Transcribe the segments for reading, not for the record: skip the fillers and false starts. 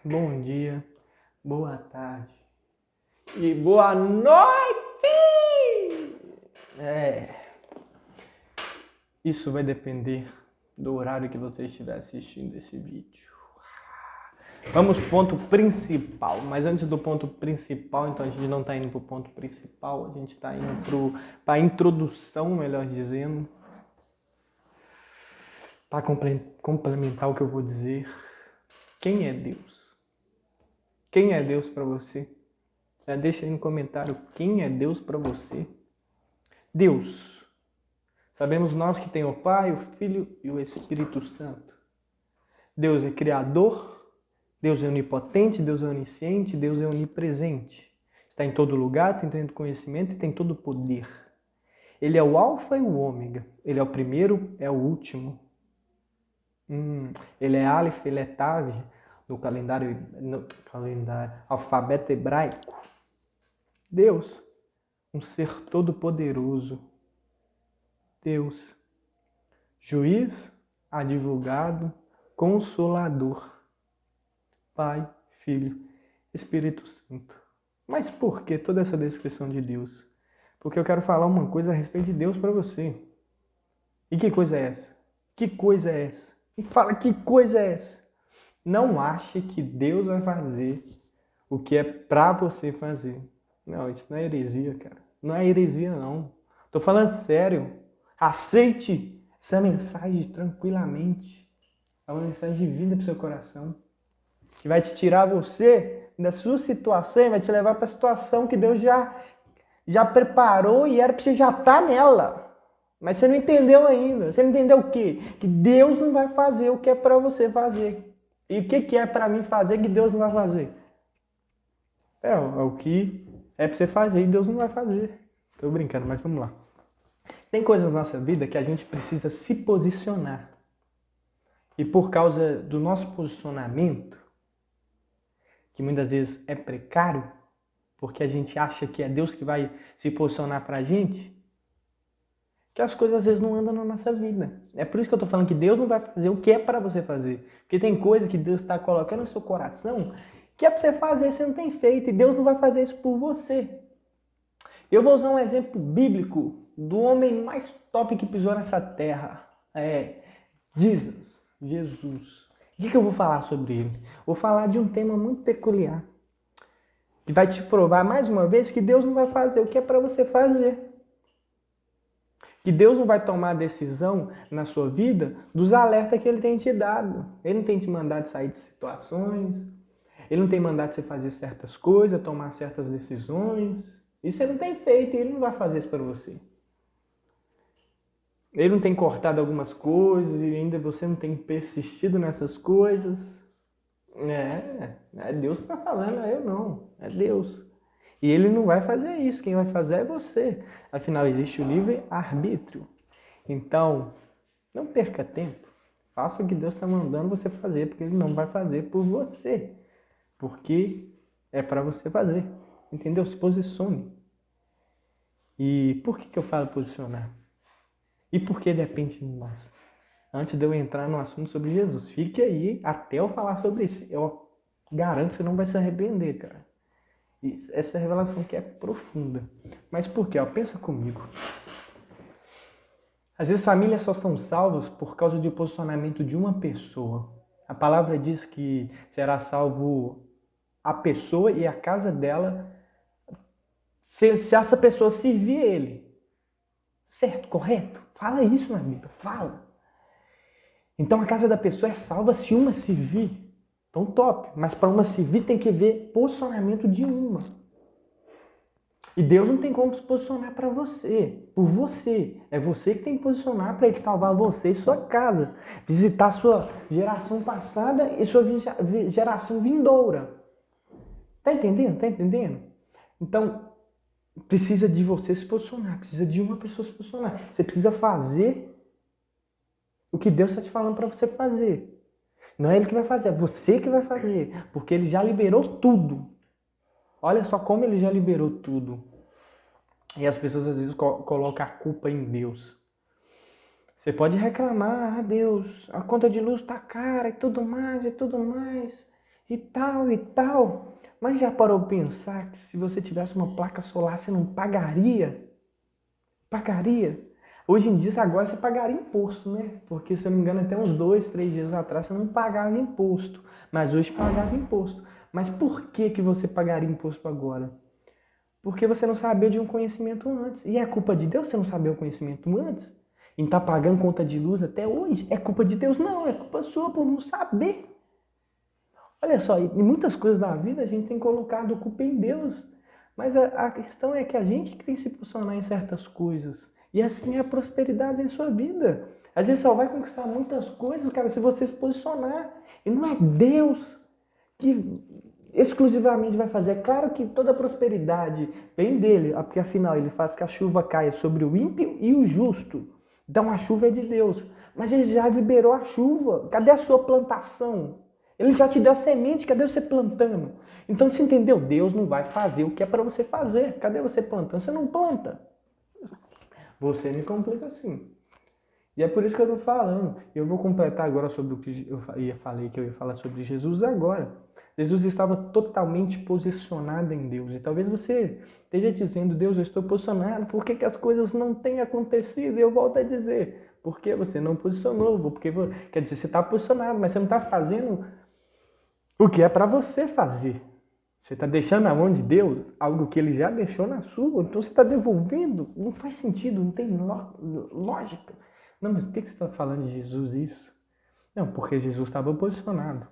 Bom dia, boa tarde e boa noite! Isso vai depender do horário que você estiver assistindo esse vídeo. Vamos pro ponto principal, mas antes do ponto principal, então a gente não está indo pro ponto principal, a gente está indo para a introdução, melhor dizendo, para complementar o que eu vou dizer. Quem é Deus? Quem é Deus para você? Deixa aí no comentário quem é Deus para você. Deus. Sabemos nós que tem o Pai, o Filho e o Espírito Santo. Deus é Criador, Deus é onipotente, Deus é onisciente, Deus é onipresente. Está em todo lugar, tem todo conhecimento e tem todo poder. Ele é o alfa e o ômega. Ele é o primeiro, é o último. Ele é Aleph, ele é Tav, no calendário alfabeto hebraico. Deus, um ser todo-poderoso. Deus, juiz, advogado, consolador, Pai, Filho, Espírito Santo. Mas por que toda essa descrição de Deus? Porque eu quero falar uma coisa a respeito de Deus para você. E que coisa é essa? Que coisa é essa? E fala, que coisa é essa? Não ache que Deus vai fazer o que é para você fazer. Não, isso não é heresia, cara. Não é heresia, não. Tô falando sério. Aceite essa mensagem tranquilamente. É uma mensagem de vida para o seu coração. Que vai te tirar você da sua situação e vai te levar para a situação que Deus já preparou e era para você já estar nela. Mas você não entendeu ainda. Você não entendeu o quê? Que Deus não vai fazer o que é para você fazer. E o que é para mim fazer que Deus não vai fazer? É o que é para você fazer e Deus não vai fazer. Tô brincando, mas vamos lá. Tem coisas na nossa vida que a gente precisa se posicionar. E por causa do nosso posicionamento, que muitas vezes é precário, porque a gente acha que é Deus que vai se posicionar pra gente, que as coisas às vezes não andam na nossa vida. É por isso que eu tô falando que Deus não vai fazer o que é para você fazer. Porque tem coisa que Deus está colocando no seu coração que é para você fazer, você não tem feito, e Deus não vai fazer isso por você. Eu vou usar um exemplo bíblico do homem mais top que pisou nessa terra. Jesus. O que eu vou falar sobre ele? Vou falar de um tema muito peculiar, que vai te provar mais uma vez que Deus não vai fazer o que é para você fazer. Que Deus não vai tomar a decisão na sua vida dos alertas que Ele tem te dado. Ele não tem te mandado sair de situações, Ele não tem mandado você fazer certas coisas, tomar certas decisões. Isso você não tem feito e Ele não vai fazer isso para você. Ele não tem cortado algumas coisas e ainda você não tem persistido nessas coisas. É Deus que está falando, eu não. É Deus. E Ele não vai fazer isso. Quem vai fazer é você. Afinal, existe o livre-arbítrio. Então, não perca tempo. Faça o que Deus está mandando você fazer, porque Ele não vai fazer por você. Porque é para você fazer. Entendeu? Se posicione. E por que eu falo posicionar? E por que depende de nós? Antes de eu entrar no assunto sobre Jesus, fique aí até eu falar sobre isso. Eu garanto que você não vai se arrepender, cara. Essa revelação aqui é profunda. Mas por quê? Pensa comigo. Às vezes famílias só são salvas por causa do posicionamento de uma pessoa. A palavra diz que será salvo a pessoa e a casa dela se essa pessoa servir ele. Certo? Correto? Fala isso na Bíblia. Fala. Então a casa da pessoa é salva se uma servir. Então top. Mas para uma servir tem que ver posicionamento de uma. E Deus não tem como se posicionar para você, por você. É você que tem que posicionar para Ele salvar você e sua casa. Visitar sua geração passada e sua geração vindoura. Tá entendendo? Tá entendendo? Então, precisa de você se posicionar. Precisa de uma pessoa se posicionar. Você precisa fazer o que Deus está te falando para você fazer. Não é Ele que vai fazer, é você que vai fazer. Porque Ele já liberou tudo. Olha só como Ele já liberou tudo. E as pessoas às vezes colocam a culpa em Deus. Você pode reclamar, Deus, a conta de luz tá cara e tudo mais, e tal, e tal. Mas já parou pra pensar que se você tivesse uma placa solar, você não pagaria? Pagaria? Hoje em dia, agora você pagaria imposto, né? Porque, se eu não me engano, até uns 2, 3 dias atrás você não pagava imposto. Mas hoje pagava imposto. Mas por que que você pagaria imposto agora? Porque você não sabia de um conhecimento antes. E é culpa de Deus você não saber o conhecimento antes? E tá pagando conta de luz até hoje? É culpa de Deus? Não, é culpa sua por não saber. Olha só, em muitas coisas da vida a gente tem colocado culpa em Deus. Mas a questão é que a gente tem que se posicionar em certas coisas. E assim é a prosperidade em sua vida. Às vezes só vai conquistar muitas coisas, cara, se você se posicionar. E não é Deus que exclusivamente vai fazer. É claro que toda a prosperidade vem dele, porque afinal ele faz que a chuva caia sobre o ímpio e o justo. Então a chuva é de Deus. Mas ele já liberou a chuva. Cadê a sua plantação? Ele já te deu a semente, cadê você plantando? Então você entendeu? Deus não vai fazer o que é para você fazer. Cadê você plantando? Você não planta. Você me complica assim. E é por isso que eu estou falando. Eu vou completar agora sobre o que falei que eu ia falar sobre Jesus agora. Jesus estava totalmente posicionado em Deus. E talvez você esteja dizendo, Deus, eu estou posicionado, por que as coisas não têm acontecido? E eu volto a dizer, porque você não posicionou, porque quer dizer, você está posicionado, mas você não está fazendo o que é para você fazer. Você está deixando na mão de Deus algo que Ele já deixou na sua. Então você está devolvendo. Não faz sentido, não tem lógica. Não, mas por que você está falando de Jesus isso? Não, porque Jesus estava posicionado.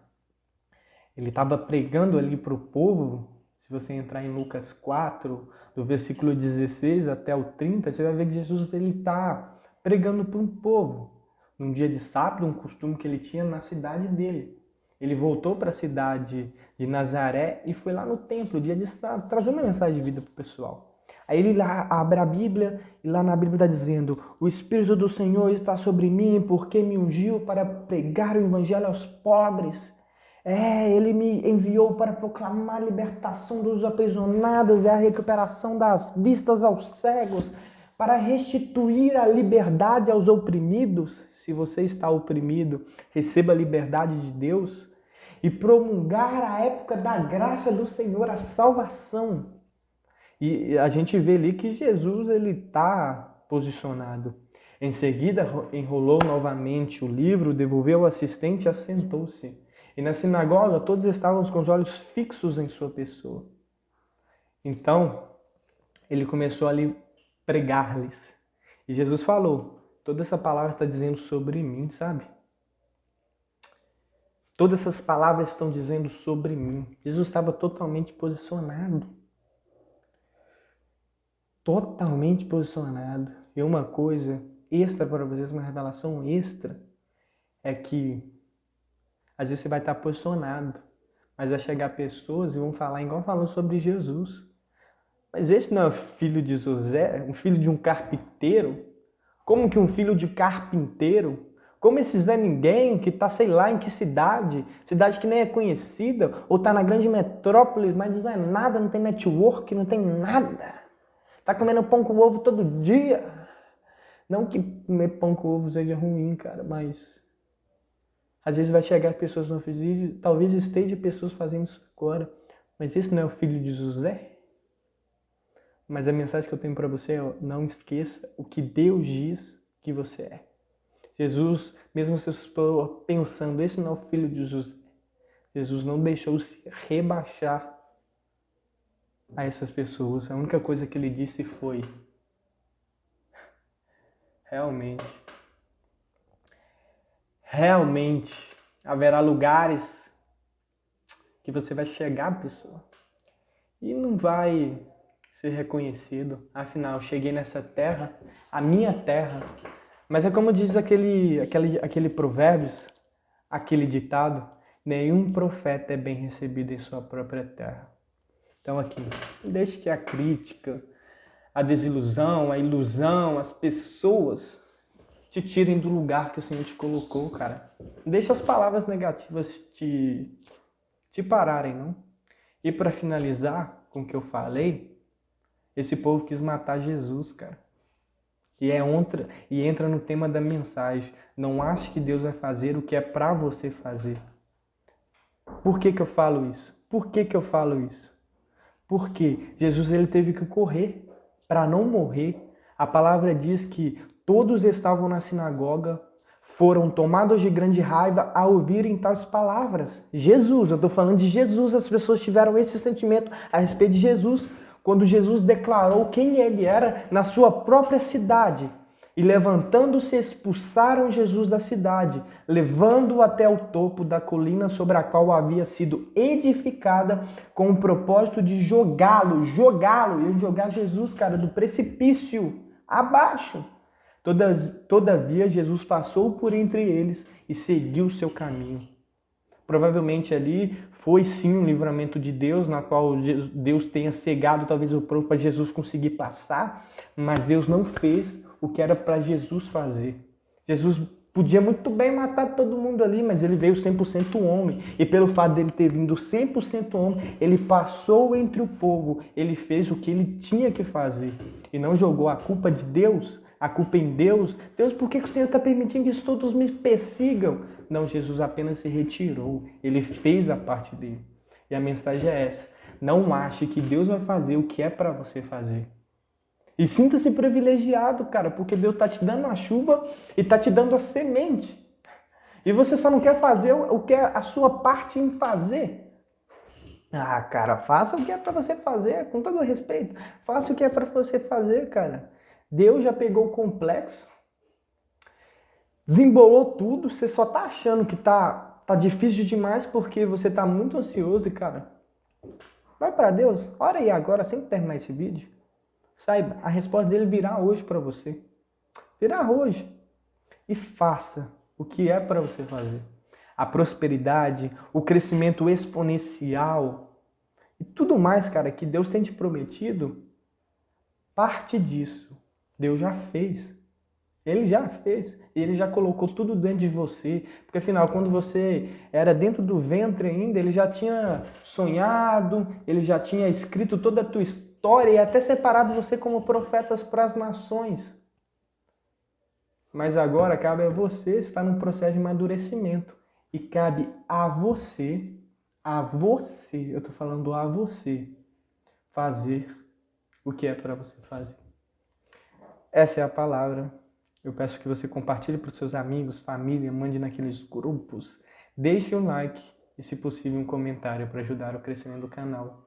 Ele estava pregando ali para o povo. Se você entrar em Lucas 4, do versículo 16 até o 30, você vai ver que Jesus está pregando para um povo. Num dia de sábado, um costume que ele tinha na cidade dele. Ele voltou para a cidade de Nazaré e foi lá no templo, dia de sábado, trazer uma mensagem de vida para o pessoal. Aí ele lá abre a Bíblia e lá na Bíblia está dizendo: o Espírito do Senhor está sobre mim porque me ungiu para pregar o evangelho aos pobres. Ele me enviou para proclamar a libertação dos aprisionados e a recuperação das vistas aos cegos, para restituir a liberdade aos oprimidos. Se você está oprimido, receba a liberdade de Deus e promulgar a época da graça do Senhor, a salvação. E a gente vê ali que Jesus ele está posicionado. Em seguida, enrolou novamente o livro, devolveu ao assistente e assentou-se. E na sinagoga, todos estavam com os olhos fixos em sua pessoa. Então, ele começou ali pregar-lhes. E Jesus falou, toda essa palavra está dizendo sobre mim, sabe? Todas essas palavras estão dizendo sobre mim. Jesus estava totalmente posicionado. Totalmente posicionado. E uma coisa extra para vocês, uma revelação extra, é que às vezes você vai estar posicionado, mas vai chegar pessoas e vão falar igual falou sobre Jesus. Mas esse não é filho de José, um filho de um carpinteiro? Como que um filho de carpinteiro? Como esses não é ninguém que está, sei lá, em que cidade? Cidade que nem é conhecida, ou está na grande metrópole, mas não é nada, não tem network, não tem nada. Está comendo pão com ovo todo dia. Não que comer pão com ovo seja ruim, cara, mas às vezes vai chegar pessoas no vídeo, talvez esteja pessoas fazendo isso agora, mas esse não é o filho de José? Mas a mensagem que eu tenho para você é: não esqueça o que Deus diz que você é. Jesus, mesmo se eu estou pensando, esse não é o filho de José, Jesus não deixou se rebaixar a essas pessoas. A única coisa que ele disse foi: realmente haverá lugares que você vai chegar, pessoa, e não vai ser reconhecido. Afinal, cheguei nessa terra, a minha terra. Mas é como diz aquele provérbios, aquele ditado: nenhum profeta é bem recebido em sua própria terra. Então aqui, não deixe que a crítica, a desilusão, a ilusão, as pessoas te tirem do lugar que o Senhor te colocou, cara. Não deixe as palavras negativas te pararem, não. E para finalizar com o que eu falei, esse povo quis matar Jesus, cara. E entra no tema da mensagem. Não ache que Deus vai fazer o que é para você fazer. Por que que eu falo isso? Por que que eu falo isso? Porque Jesus ele teve que correr para não morrer. A palavra diz que todos estavam na sinagoga, foram tomados de grande raiva ao ouvirem tais palavras. Jesus, eu estou falando de Jesus, as pessoas tiveram esse sentimento a respeito de Jesus, quando Jesus declarou quem ele era na sua própria cidade. E levantando-se, expulsaram Jesus da cidade, levando-o até o topo da colina sobre a qual havia sido edificada, com o propósito de jogá-lo, e jogar Jesus, cara, do precipício abaixo. Todavia, Jesus passou por entre eles e seguiu o seu caminho. Provavelmente ali foi sim um livramento de Deus, na qual Deus tenha cegado talvez o povo para Jesus conseguir passar, mas Deus não fez o que era para Jesus fazer. Jesus podia muito bem matar todo mundo ali, mas ele veio 100% homem. E pelo fato dele ter vindo 100% homem, ele passou entre o povo, ele fez o que ele tinha que fazer. E não jogou a culpa de Deus, a culpa em Deus. Deus, por que o Senhor está permitindo que todos me persigam? Não, Jesus apenas se retirou. Ele fez a parte dele. E a mensagem é essa. Não ache que Deus vai fazer o que é para você fazer. E sinta-se privilegiado, cara, porque Deus está te dando a chuva e está te dando a semente. E você só não quer fazer o que é a sua parte em fazer. Ah, cara, faça o que é para você fazer, com todo respeito. Faça o que é para você fazer, cara. Deus já pegou o complexo, desembolou tudo, você só tá achando que tá difícil demais porque você tá muito ansioso e, cara, vai para Deus, ora aí agora, sem terminar esse vídeo. Saiba, a resposta dele virá hoje para você. Virá hoje. E faça o que é para você fazer. A prosperidade, o crescimento exponencial e tudo mais, cara, que Deus tem te prometido, parte disso. Deus já fez. Ele já fez. E ele já colocou tudo dentro de você. Porque afinal, quando você era dentro do ventre ainda, ele já tinha sonhado, ele já tinha escrito toda a tua história e até separado você como profetas para as nações. Mas agora cabe a você estar num processo de amadurecimento. E cabe a você, eu estou falando a você, fazer o que é para você fazer. Essa é a palavra. Eu peço que você compartilhe para os seus amigos, família, mande naqueles grupos. Deixe um like e, se possível, um comentário para ajudar o crescimento do canal.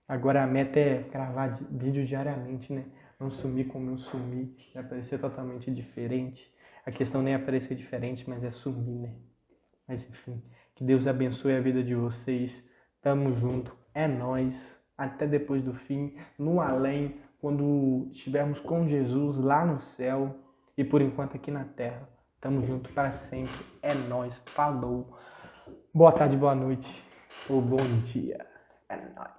Agora a meta é gravar vídeo diariamente, né? Não sumir como eu sumi, e aparecer totalmente diferente. A questão nem é aparecer diferente, mas é sumir, né? Mas enfim, que Deus abençoe a vida de vocês. Tamo junto, é nóis. Até depois do fim, no além, quando estivermos com Jesus lá no céu e por enquanto aqui na terra. Tamo junto para sempre, é nóis, falou. Boa tarde, boa noite ou bom dia, é nóis.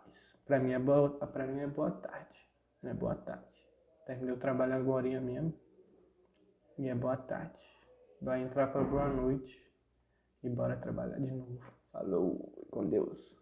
Pra mim é boa tarde, não é boa tarde. Terminei o trabalho agora mesmo e é boa tarde. Vai entrar pra boa noite e bora trabalhar de novo. Falou, com Deus.